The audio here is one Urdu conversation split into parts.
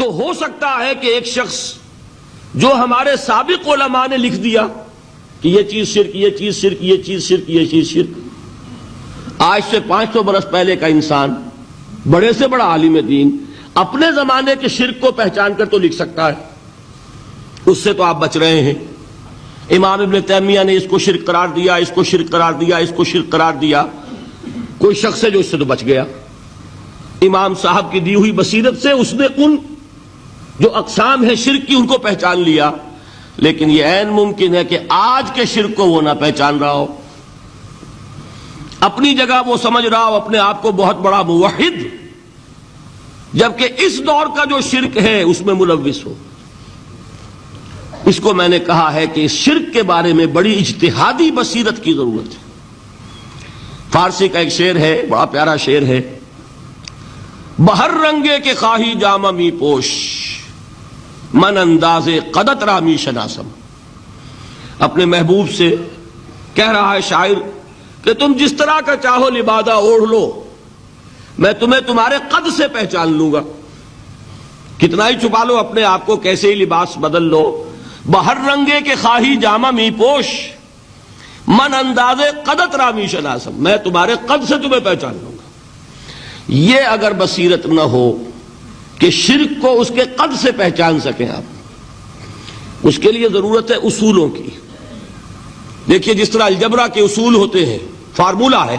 تو ہو سکتا ہے کہ ایک شخص جو ہمارے سابق علماء نے لکھ دیا کہ یہ چیز شرک، یہ چیز شرک، یہ چیز شرک، یہ چیز شرک، آج سے 500 برس پہلے کا انسان بڑے سے بڑا عالم دین اپنے زمانے کے شرک کو پہچان کر تو لکھ سکتا ہے، اس سے تو آپ بچ رہے ہیں۔ امام ابن تیمیہ نے اس کو شرک قرار دیا، اس کو شرک قرار دیا، اس کو شرک قرار دیا، کوئی شخص ہے جو اس سے تو بچ گیا۔ امام صاحب کی دی ہوئی بصیرت سے اس نے ان جو اقسام ہے شرک کی ان کو پہچان لیا، لیکن یہ عین ممکن ہے کہ آج کے شرک کو وہ نہ پہچان رہا ہو، اپنی جگہ وہ سمجھ رہا ہو اپنے آپ کو بہت بڑا موحد، جبکہ اس دور کا جو شرک ہے اس میں ملوث ہو۔ اس کو میں نے کہا ہے کہ اس شرک کے بارے میں بڑی اجتہادی بصیرت کی ضرورت ہے۔ فارسی کا ایک شعر ہے، بڑا پیارا شعر ہے، بہر رنگے کے خواہی جامہ می پوش، من انداز قدت رامی شناسم۔ اپنے محبوب سے کہہ رہا ہے شاعر کہ تم جس طرح کا چاہو لبادہ اوڑھ لو، میں تمہیں تمہارے قد سے پہچان لوں گا، کتنا ہی چھپا لو اپنے آپ کو، کیسے ہی لباس بدل لو، بہر رنگے کے خواہی جامہ می پوش، من انداز قدت رامی شناسم، میں تمہارے قد سے تمہیں پہچان لوں گا۔ یہ اگر بصیرت نہ ہو کہ شرک کو اس کے قد سے پہچان سکیں آپ، اس کے لیے ضرورت ہے اصولوں کی۔ دیکھیے جس طرح الجبرا کے اصول ہوتے ہیں، فارمولہ ہے،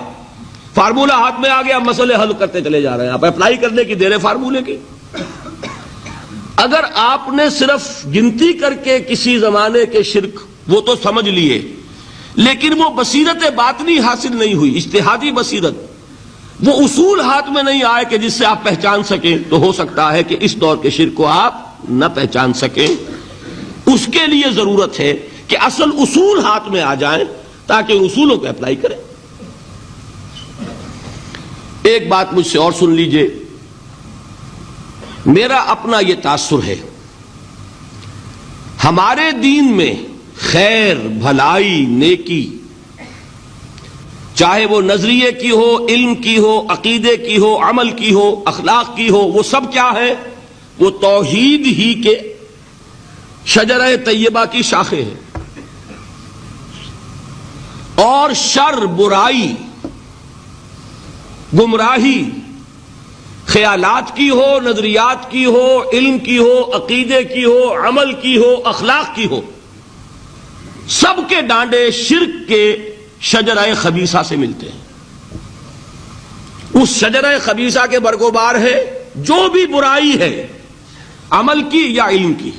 فارمولہ ہاتھ میں آ گیا، مسئلے حل کرتے چلے جا رہے ہیں، آپ اپلائی کرنے کی دیر ہے فارمولے کی۔ اگر آپ نے صرف گنتی کر کے کسی زمانے کے شرک وہ تو سمجھ لیے، لیکن وہ بصیرت باطنی حاصل نہیں ہوئی، اجتہادی بصیرت، وہ اصول ہاتھ میں نہیں آئے کہ جس سے آپ پہچان سکیں، تو ہو سکتا ہے کہ اس دور کے شرک کو آپ نہ پہچان سکیں۔ اس کے لیے ضرورت ہے کہ اصل اصول ہاتھ میں آ جائیں تاکہ ان اصولوں کو اپلائی کریں۔ ایک بات مجھ سے اور سن لیجئے، میرا اپنا یہ تاثر ہے، ہمارے دین میں خیر، بھلائی، نیکی، چاہے وہ نظریے کی ہو، علم کی ہو، عقیدے کی ہو، عمل کی ہو، اخلاق کی ہو، وہ سب کیا ہے؟ وہ توحید ہی کے شجرہ طیبہ کی شاخیں ہیں۔ اور شر، برائی، گمراہی، خیالات کی ہو، نظریات کی ہو، علم کی ہو، عقیدے کی ہو، عمل کی ہو، اخلاق کی ہو، سب کے ڈانڈے شرک کے شجرہ خبیثہ سے ملتے ہیں۔ اس شجرہ خبیثہ کے برگوبار ہے جو بھی برائی ہے، عمل کی یا علم کی،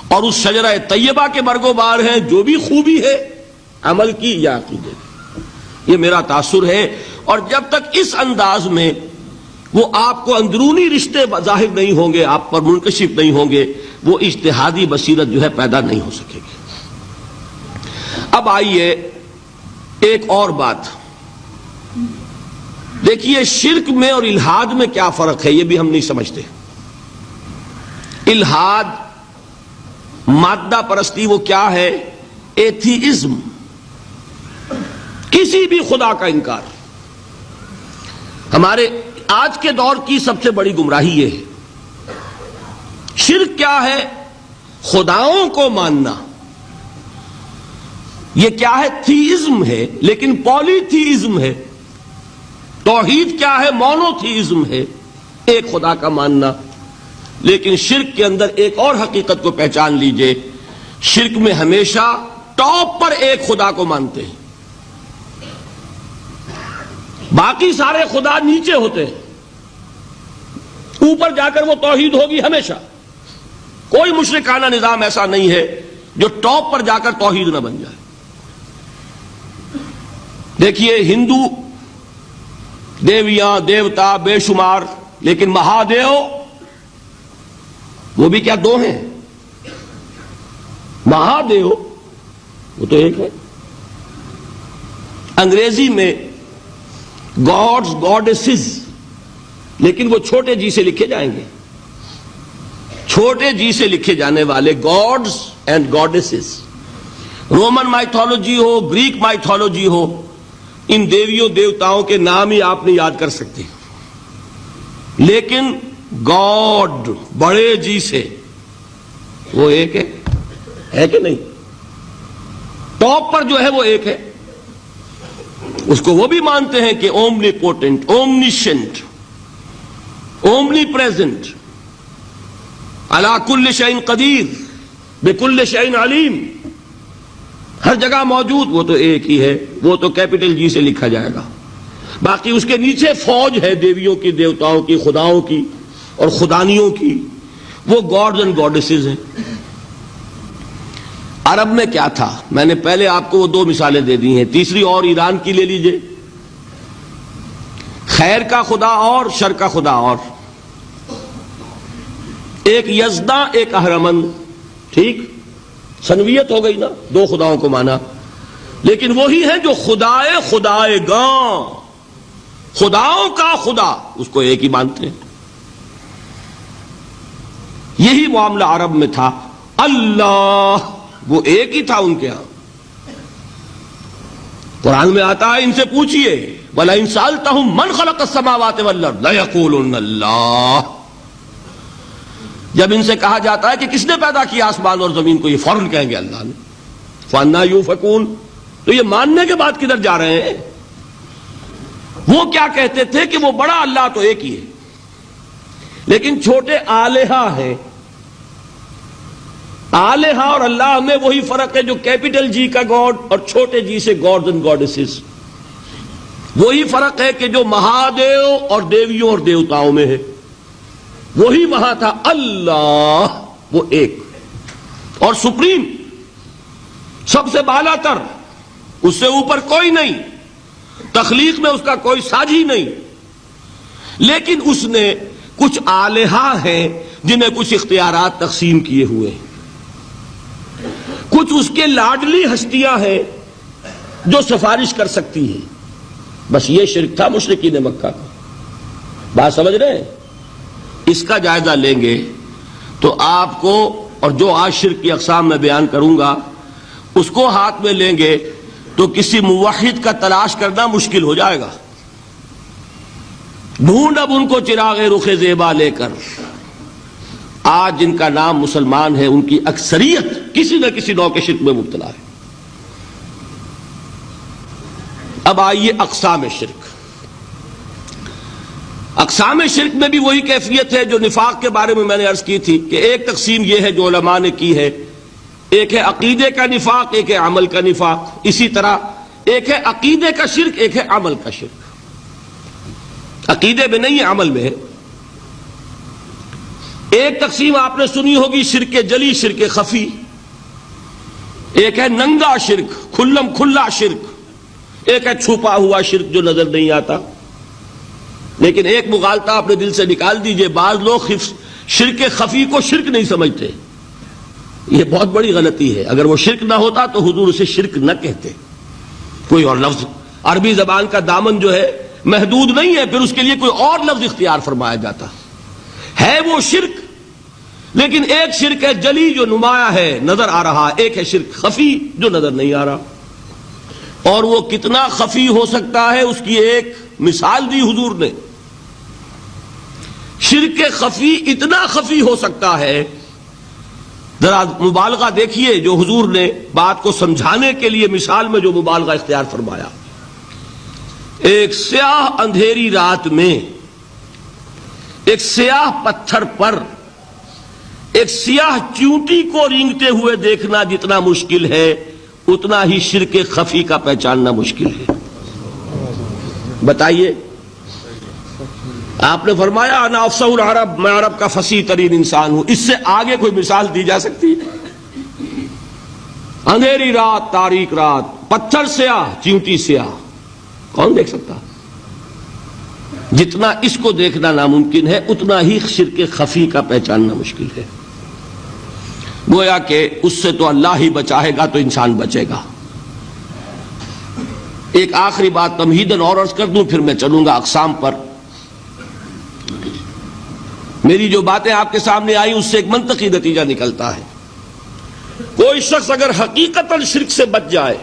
اور اس شجرہ طیبہ کے برگوبار ہے جو بھی خوبی ہے، عمل کی یا عقیدے کی۔ یہ میرا تاثر ہے، اور جب تک اس انداز میں وہ آپ کو اندرونی رشتے ظاہر نہیں ہوں گے، آپ پر منکشف نہیں ہوں گے، وہ اجتہادی بصیرت جو ہے پیدا نہیں ہو سکے گی۔ اب آئیے ایک اور بات دیکھیے، شرک میں اور الحاد میں کیا فرق ہے، یہ بھی ہم نہیں سمجھتے۔ الحاد، مادہ پرستی، وہ کیا ہے؟ ایتھیزم، کسی بھی خدا کا انکار۔ ہمارے آج کے دور کی سب سے بڑی گمراہی یہ ہے۔ شرک کیا ہے؟ خداؤں کو ماننا۔ یہ کیا ہے؟ تھیزم ہے، لیکن پولی تھیزم ہے۔ توحید کیا ہے؟ مونو تھیزم ہے، ایک خدا کا ماننا۔ لیکن شرک کے اندر ایک اور حقیقت کو پہچان لیجئے، شرک میں ہمیشہ ٹاپ پر ایک خدا کو مانتے ہیں، باقی سارے خدا نیچے ہوتے ہیں، اوپر جا کر وہ توحید ہوگی ہمیشہ۔ کوئی مشرکانہ نظام ایسا نہیں ہے جو ٹاپ پر جا کر توحید نہ بن جائے۔ دیکھیے ہندو دیویاں، دیوتا بے شمار، لیکن مہادیو وہ بھی کیا دو ہیں؟ مہادیو وہ تو ایک ہے۔ انگریزی میں گاڈز، گاڈیسز، لیکن وہ چھوٹے جی سے لکھے جائیں گے، چھوٹے جی سے لکھے جانے والے gods and goddesses. Roman mythology ہو، گریک مائتھولوجی ہو، ان دیویوں دیوتاؤں کے نام ہی آپ نہیں یاد کر سکتے، لیکن گاڈ بڑے جی سے، وہ ایک ہے کہ نہیں؟ ٹاپ پر جو ہے وہ ایک ہے، اس کو وہ بھی مانتے ہیں کہ اومنی پوٹنٹ، اومنیشنٹ، اومنی پریزنٹ، علی کل شیء قدیر، بکل شیء علیم، ہر جگہ موجود، وہ تو ایک ہی ہے، وہ تو کیپٹل جی سے لکھا جائے گا۔ باقی اس کے نیچے فوج ہے دیویوں کی، دیوتاؤں کی، خداؤں کی اور خدانیوں کی، وہ گاڈز اینڈ گاڈیسز ہیں۔ عرب میں کیا تھا؟ میں نے پہلے آپ کو وہ دو مثالیں دے دی ہیں، تیسری اور ایران کی لے لیجئے، خیر کا خدا اور شر کا خدا اور، ایک یزداں ایک اہرمن، ٹھیک، سنویت ہو گئی نا، دو خداؤں کو مانا، لیکن وہی ہے جو خدائے خدائے گاں، خداؤں کا خدا، اس کو ایک ہی مانتے ہیں۔ یہی معاملہ عرب میں تھا، اللہ وہ ایک ہی تھا ان کے ہاں۔ قرآن میں آتا ہے ان سے پوچھئے وَلَئِن سَأَلْتَهُم مَّنْ خَلَقَ السَّمَاوَاتِ وَالْأَرْضَ لَيَقُولُنَّ اللَّهُ، جب ان سے کہا جاتا ہے کہ کس نے پیدا کیا آسمان اور زمین کو، یہ فوراً کہیں گے اللہ نے۔ فَأَنَّىٰ يُؤْفَكُونَ، تو یہ ماننے کے بعد کدھر جا رہے ہیں؟ وہ کیا کہتے تھے کہ وہ بڑا اللہ تو ایک ہی ہے، لیکن چھوٹے آلہہ ہیں۔ آلہہ اور اللہ میں وہی فرق ہے جو کیپٹل جی کا گاڈ اور چھوٹے جی سے گاڈز اینڈ گاڈیسز، وہی فرق ہے کہ جو مہادیو اور دیویوں اور دیوتاؤں میں ہے، وہی وہاں تھا اللہ، وہ ایک اور سپریم، سب سے بالا تر، اس سے اوپر کوئی نہیں، تخلیق میں اس کا کوئی ساجی نہیں، لیکن اس نے کچھ آلہہ ہیں جنہیں کچھ اختیارات تقسیم کیے ہوئے ہیں، کچھ اس کے لاڈلی ہستیاں ہیں جو سفارش کر سکتی ہیں۔ بس یہ شرک تھا مشرکین مکہ کا، بات سمجھ رہے ہیں؟ اس کا جائزہ لیں گے تو آپ کو، اور جو آج شرک کی اقسام میں بیان کروں گا اس کو ہاتھ میں لیں گے تو کسی موحد کا تلاش کرنا مشکل ہو جائے گا۔ ڈھونڈ اب ان کو چراغ رخ زیبا لے کر، آج جن کا نام مسلمان ہے ان کی اکثریت کسی نہ کسی نوع کے شرک میں مبتلا ہے۔ اب آئیے اقسام شرک۔ اقسام شرک میں بھی وہی کیفیت ہے جو نفاق کے بارے میں میں نے عرض کی تھی کہ ایک تقسیم یہ ہے جو علماء نے کی ہے، ایک ہے عقیدے کا نفاق، ایک ہے عمل کا نفاق، اسی طرح ایک ہے عقیدے کا شرک، ایک ہے عمل کا شرک، عقیدے میں نہیں ہے عمل میں ہے۔ ایک تقسیم آپ نے سنی ہوگی شرک جلی، شرک خفی، ایک ہے ننگا شرک، کھلم کھلا شرک، ایک ہے چھپا ہوا شرک جو نظر نہیں آتا۔ لیکن ایک مغالطہ اپنے دل سے نکال دیجئے، بعض لوگ شرک خفی کو شرک نہیں سمجھتے، یہ بہت بڑی غلطی ہے۔ اگر وہ شرک نہ ہوتا تو حضور اسے شرک نہ کہتے، کوئی اور لفظ، عربی زبان کا دامن جو ہے محدود نہیں ہے، پھر اس کے لیے کوئی اور لفظ اختیار فرمایا جاتا ہے وہ شرک۔ لیکن ایک شرک ہے جلی جو نمایاں ہے، نظر آ رہا، ایک ہے شرک خفی جو نظر نہیں آ رہا، اور وہ کتنا خفی ہو سکتا ہے اس کی ایک مثال دی حضور نے۔ شرک خفی اتنا خفی ہو سکتا ہے، ذرا مبالغہ دیکھیے جو حضور نے بات کو سمجھانے کے لیے مثال میں جو مبالغہ اختیار فرمایا۔ ایک سیاہ اندھیری رات میں ایک سیاہ پتھر پر ایک سیاہ چیونٹی کو رینگتے ہوئے دیکھنا جتنا مشکل ہے، اتنا ہی شرک خفی کا پہچاننا مشکل ہے۔ بتائیے، آپ نے فرمایا انا افصح العرب، میں عرب کا فصیح ترین انسان ہوں، اس سے آگے کوئی مثال دی جا سکتی ہے؟ اندھیری رات، تاریک رات، پتھر سیاہ، چیونٹی سیاہ، کون دیکھ سکتا؟ جتنا اس کو دیکھنا ناممکن ہے اتنا ہی شرک خفی کا پہچاننا مشکل ہے۔ گویا کہ اس سے تو اللہ ہی بچائے گا تو انسان بچے گا۔ ایک آخری بات تمہیداً اور عرض کر دوں، پھر میں چلوں گا اقسام پر۔ میری جو باتیں آپ کے سامنے آئی اس سے ایک منطقی نتیجہ نکلتا ہے، کوئی شخص اگر حقیقتاً شرک سے بچ جائے،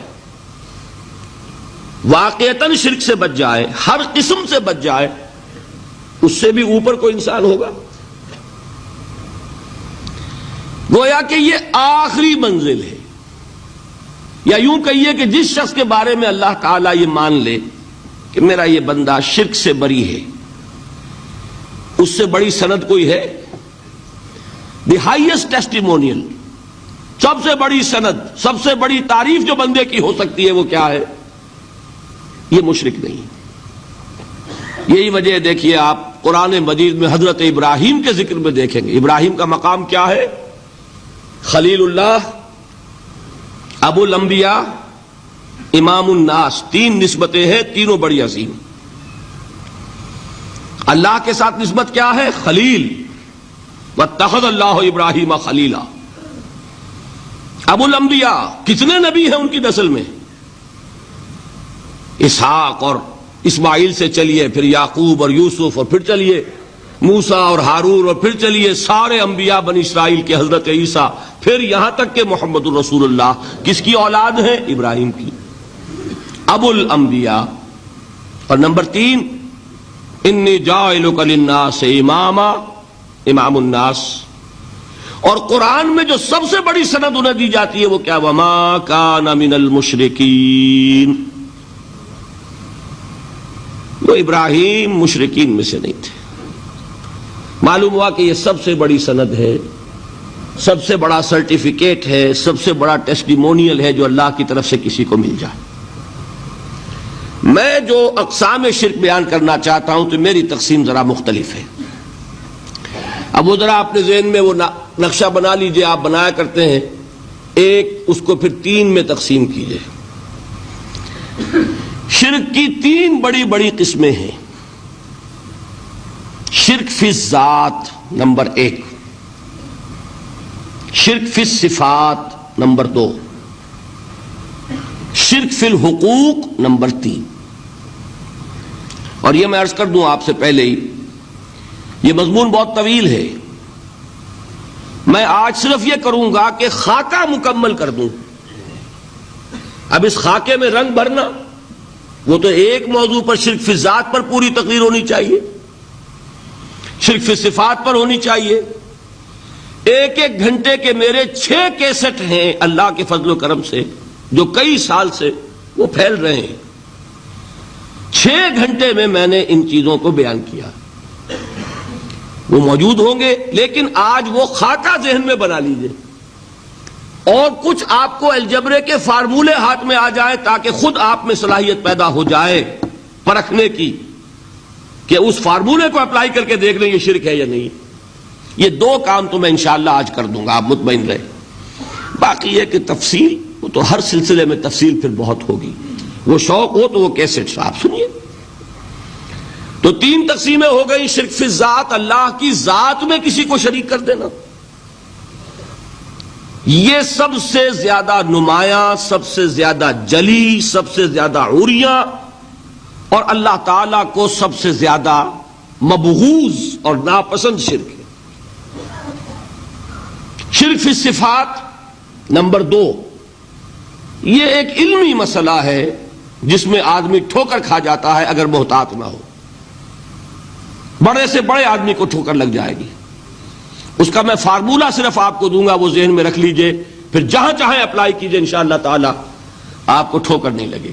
واقعتاً شرک سے بچ جائے، ہر قسم سے بچ جائے، اس سے بھی اوپر کوئی انسان ہوگا؟ گویا کہ یہ آخری منزل ہے، یا یوں کہیے کہ جس شخص کے بارے میں اللہ تعالیٰ یہ مان لے کہ میرا یہ بندہ شرک سے بری ہے، اس سے بڑی سند کوئی ہے؟ دی ہائیسٹ ٹیسٹیمونیل، سب سے بڑی سند، سب سے بڑی تعریف جو بندے کی ہو سکتی ہے وہ کیا ہے؟ یہ مشرک نہیں۔ یہی وجہ ہے، دیکھیے آپ قرآن مجید میں حضرت ابراہیم کے ذکر میں دیکھیں گے، ابراہیم کا مقام کیا ہے؟ خلیل اللہ، ابو الانبیاء، امام الناس، تین نسبتیں ہیں، تینوں بڑی عظیم۔ اللہ کے ساتھ نسبت کیا ہے؟ خلیل، واتخذ اللہ ابراہیم خلیلا۔ ابو الانبیاء، کتنے نبی ہیں ان کی نسل میں؟ اسحاق اور اسماعیل سے چلیے، پھر یعقوب اور یوسف، اور پھر چلیے موسیٰ اور ہارون، اور پھر چلیے سارے انبیاء بنی اسرائیل کے، حضرت عیسیٰ، پھر یہاں تک کہ محمد الرسول اللہ کس کی اولاد ہے؟ ابراہیم کی، ابو الانبیاء۔ اور نمبر 3، انی جاعلک للناس اماما، امام الناس۔ اور قرآن میں جو سب سے بڑی سند انہیں دی جاتی ہے وہ کیا؟ وما کان من المشرکین، وہ ابراہیم مشرکین میں سے نہیں تھے۔ معلوم ہوا کہ یہ سب سے بڑی سند ہے، سب سے بڑا سرٹیفکیٹ ہے، سب سے بڑا ٹیسٹیمونیل ہے جو اللہ کی طرف سے کسی کو مل جائے۔ میں جو اقسام شرک بیان کرنا چاہتا ہوں تو میری تقسیم ذرا مختلف ہے۔ اب وہ ذرا اپنے ذہن میں وہ نقشہ بنا لیجئے، آپ بنایا کرتے ہیں، ایک اس کو پھر 3 میں تقسیم کیجئے۔ شرک کی 3 بڑی بڑی قسمیں ہیں۔ شرک فی الذات نمبر 1، شرک فی الصفات نمبر 2، شرک فی الحقوق نمبر 3۔ اور یہ میں عرض کر دوں آپ سے پہلے ہی، یہ مضمون بہت طویل ہے، میں آج صرف یہ کروں گا کہ خاکہ مکمل کر دوں۔ اب اس خاکے میں رنگ بھرنا، وہ تو ایک موضوع پر شرک فی الذات پر پوری تقریر ہونی چاہیے، شرک فی صفات پر ہونی چاہیے۔ ایک ایک گھنٹے کے میرے 6 کیسٹ ہیں اللہ کے فضل و کرم سے، جو کئی سال سے وہ پھیل رہے ہیں۔ 6 گھنٹے میں میں نے ان چیزوں کو بیان کیا، وہ موجود ہوں گے، لیکن آج وہ خاکہ ذہن میں بنا لیجئے، اور کچھ آپ کو الجبرے کے فارمولے ہاتھ میں آ جائیں تاکہ خود آپ میں صلاحیت پیدا ہو جائے پرکھنے کی کہ اس فارمولے کو اپلائی کر کے دیکھ لیں یہ شرک ہے یا نہیں۔ یہ 2 کام تو میں انشاءاللہ آج کر دوں گا، آپ مطمئن رہیں۔ باقی یہ کہ تفصیل، وہ تو ہر سلسلے میں تفصیل پھر بہت ہوگی، وہ شوق ہو تو وہ کیسٹ آپ سنیے۔ تو 3 تقسیمیں ہو گئی۔ شرک فی الذات، اللہ کی ذات میں کسی کو شریک کر دینا، یہ سب سے زیادہ نمایاں، سب سے زیادہ جلی، سب سے زیادہ عریاں، اور اللہ تعالیٰ کو سب سے زیادہ مبغوض اور ناپسند شرک ہے۔ شرک فی الصفات نمبر 2، یہ ایک علمی مسئلہ ہے جس میں آدمی ٹھوکر کھا جاتا ہے اگر محتاط نہ ہو۔ بڑے سے بڑے آدمی کو ٹھوکر لگ جائے گی۔ اس کا میں فارمولہ صرف آپ کو دوں گا، وہ ذہن میں رکھ لیجئے، پھر جہاں چاہیں اپلائی کیجئے، انشاءاللہ تعالی آپ کو ٹھوکر نہیں لگے گی۔